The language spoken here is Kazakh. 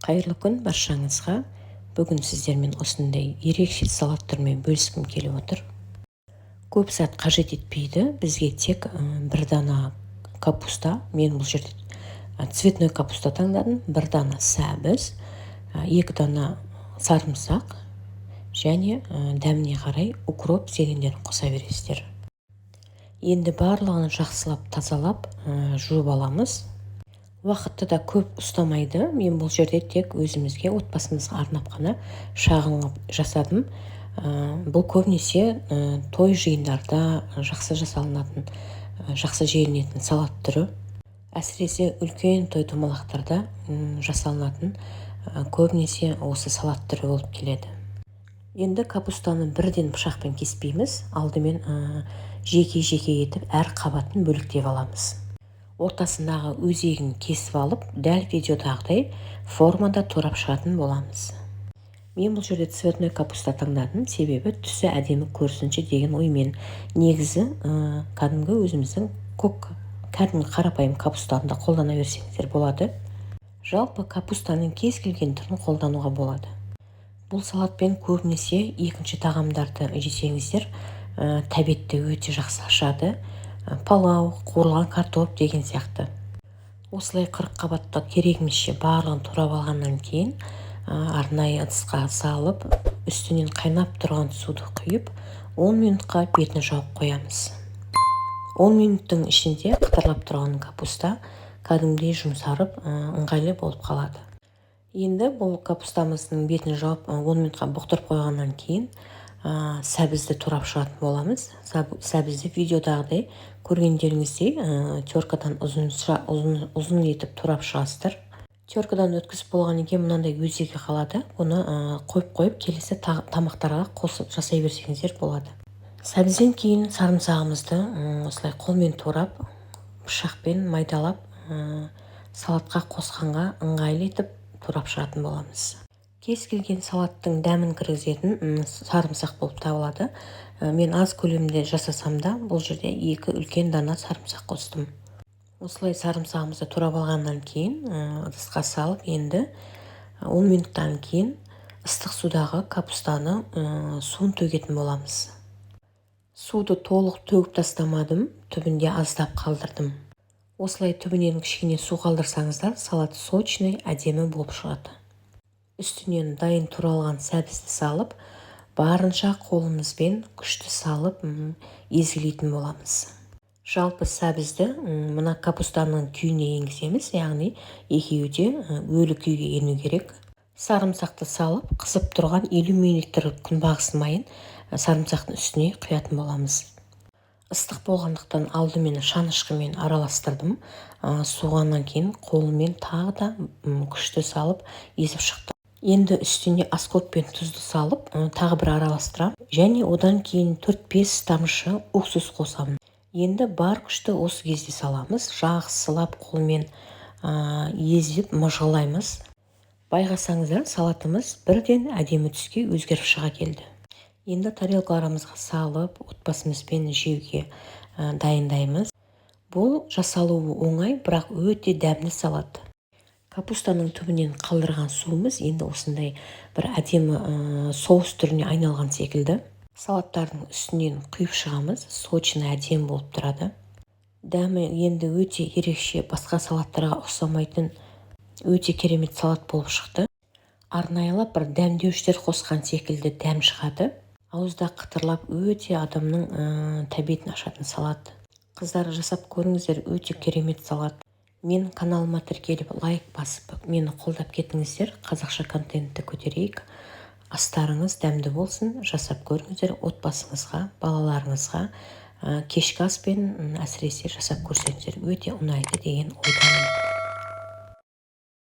Қайырлы күн баршаңызға. Бүгін сіздермен осындай ерекше салаттармен бөліскім келіп отыр. Көп зат қажет етпейді. Бізге тек бір дана капуста, мен бұл жерде цветной капуста таңдадым, бір дана сәбіз, 2 дана сарымсақ және дәміне қарай укроп зерендерін қоса бересіздер. Енді барлығын жақсылап тазалап жуып аламыз. Уақытты да көп ұстамайды. Мен бұл жерде тек өзімізге, отбасымызға арнап қана шағын жасадым. Бұл көбінесе той жиындарда жақсы жасалынатын, жақсы желенетін салат түрі. Әсіресе үлкен той томалақтарда жасалынатын көбінесе осы салат түрі болып келеді. Енді капустаны бірден пышақпен кеспейміз. Алдымен жеке-жеке етіп әр қабатын бөліктеп аламыз. Ортасындағы өзегін кесіп алып, дәл видеодағыдай формада турап шығатын боламыз. Мен бұл жерде цветной капуста таңдадым, себебі түсі әдемі көрсінші деген оймен. Негізі кәдімгі өзіміздің кәдімгі қарапайым капустаны да қолдана берсеңіздер болады. Жалпы капустаның кез келген түрін қолдануға болады. Бұл салатпен көбінесе екінші тағамдарды жесеңіздер, тәбетті өте жақсы ашады. Палау, қуырылған картоп деген сияқты. Осылай 40 қабатта керегімізше барлығын турап алғаннан кейін арнайы ыдысқа салып, үстінен қайнап тұрған суды құйып, 10 минутқа бетін жауып қоямыз. 10 минуттың ішінде қытырлап тұрған капуста кәдімгідей жұмсарып, ыңғайлы болып қалады. Енді бұл капустамыздың бетін жауып 10 минутқа бұқтырып қойғаннан кейін сәбізді турап шығатын боламыз. Сәбізді видеодағыдай көргендеріңіздей теркадан ұзын етіп турап шығасыздар. Теркадан өткізіп болғаннан кейін мынандай өзегі қалады. Оны қойып келесі тамақтарға қосып жасай берсеңіздер болады. Сәбізден кейін сарымсағымызды осылай қолмен турап, пышақпен майдалап, салатқа қосқанға ыңғайлы етіп турап шығатын боламыз. Кез келген салаттың дәмін кіргізетін сарымсақ болып табылады. Мен аз көлемде жасасам да, бұл жерде 2 үлкен дана сарымсақ қостым. Осылай сарымсағымызды турап алғаннан кейін ыдысқа салып, енді 10 минуттан кейін ыстық судағы капустаны суын төгетін боламыз. Суды толық төгіп тастамадым, түбінде аздап қалдырдым. Осылай түбінен кішкене су қалдырсаңыздар, салат сочный, әдемі болып шығады. Үстінен дайын туралған сәбізді салып, барынша қолымызбен күшті салып езгілейтін боламыз. Жалпы сәбізді мына капустаның күйіне енгіземіз, яғни екеуі де өлі күйге ену керек. Сарымсақты салып, қызып тұрған 50 мл күнбағыс майын сарымсақтың үстіне құятын боламыз. Ыстық болғандықтан алдымен шанышқымен араластырдым. Суығаннан кейін қолымен тағы да күшті салып езіп шықты. Енді үстіне аскөк пен тұзды салып, тағы бір араластырам. Және одан кейін 4-5 тамшы уксус қосамын. Енді бар күшті осы кезде саламыз. Жақсылап қолмен езіп мыжғылаймыз. Байқасаңыздар, салатымыз бірден әдемі түске өзгеріп шыға келді. Енді тарелкаларымызға салып, отбасымызбен жеуге дайындаймыз. Бұл жасалуы оңай, бірақ өте дәмді салат. Капустаның түбінен қалдырған суымыз енді осындай бір әдемі соус түріне айналған секілді. Салаттардың үстінен құйып шығамыз, сочный әдемі болып тұрады. Дәмі енді өте ерекше, басқа салаттарға ұқсамайтын өте керемет салат болып шықты. Арнайылап бір дәмдеуіштер қосқан секілді дәм шығады. Ауызда қытырлап өте адамның тәбетін ашатын салат. Қыздар, жасап көріңіздер, өте керемет салат. Мен каналыма тіркеліп, лайк басып, мені қолдап кетіңіздер. Қазақша контентті көтерейік. Астарыңыз дәмді болсын. Жасап көріңіздер, отбасыңызға, балаларыңызға кешкі аспен әсіресе жасап көрсеңіздер өте ұнайды деген ойдамын.